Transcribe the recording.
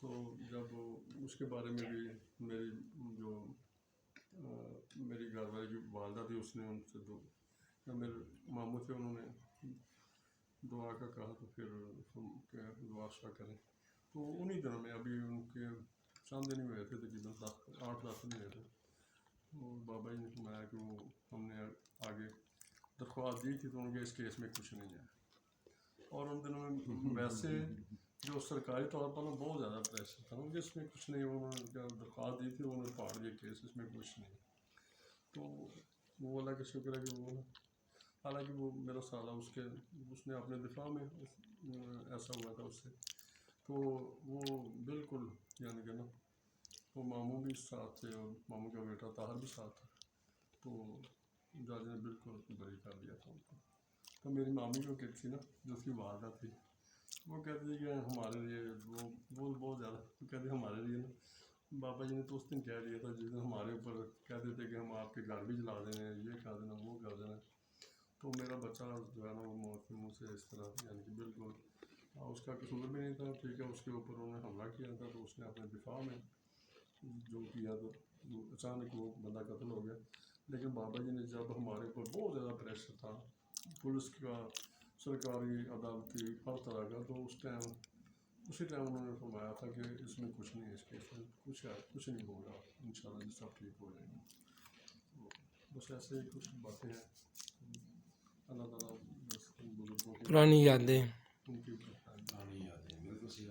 تو جب اس کے بارے میں بھی میری جو میری گھر والی کی والدہ تھی اس نے ان سے جب میرے ماموں تھے انہوں نے دعا کا کہا تو پھر ہم کہ دعا شاہ کریں. تو انہی دنوں میں ابھی ان کے چند دن ہی ہوئے تھے تقریباً 8-10 دن ہوئے تھے. تو بابا جی نے فرمایا کہ وہ ہم نے آگے درخواست دی تھی تو ان کے اس کیس میں کچھ نہیں ہے. اور ان دنوں میں ویسے جو سرکاری طور پر بہت زیادہ پریشر تھا ان کے اس میں کچھ نہیں. انہوں نے کیا درخواست دی تھی انہوں نے پھاڑ دیا کیس اس میں کچھ نہیں. تو وہ اللہ کا شکر ہے کہ وہ حالانکہ وہ میرا سالہ اس نے اپنے دفاع میں ایسا ہوا تھا اس سے. تو وہ بالکل یعنی کہ نا وہ ماموں بھی ساتھ تھے اور ماموں کا بیٹا طاہر بھی ساتھ تھا. تو جج نے بالکل بری کر دیا تھا ان کو. تو میری مامی جو کہ تھی نا جو اس کی والدہ تھی وہ کہتی تھی کہ ہمارے لیے وہ بہت زیادہ وہ کہتی ہمارے لیے نا بابا جی نے تو اس دن کہہ دیا تھا جس دن ہمارے اوپر کہتے تھے کہ ہم آپ کے گھر بھی جلا دیں یہ کر دینا وہ کر دینا. تو میرا بچہ جو ہے نا وہ موت کے منہ سے اس طرح یعنی کہ بالکل اس کا قصور بھی نہیں تھا. ٹھیک ہے اس کے اوپر انہوں نے حملہ کیا تھا تو اس نے اپنے دفاع میں جو کیا تو اچانک وہ بندہ قتل ہو گیا. لیکن بابا جی نے جب ہمارے اوپر بہت زیادہ پریشر تھا پولیس کا سرکاری عدالتی ہر طرح کا تو اسی ٹائم انہوں نے فرمایا تھا کہ اس میں کچھ نہیں ہے اس کیس میں کچھ نہیں ہوگا انشاءاللہ جی سب ٹھیک ہو جائیں گے. تو بس ایسے ہی کچھ باتیں ہیں. اللہ تعالیٰ بس ان بزرگوں کو پرانی یادیں ان کی پرانی یادیں بالکل صحیح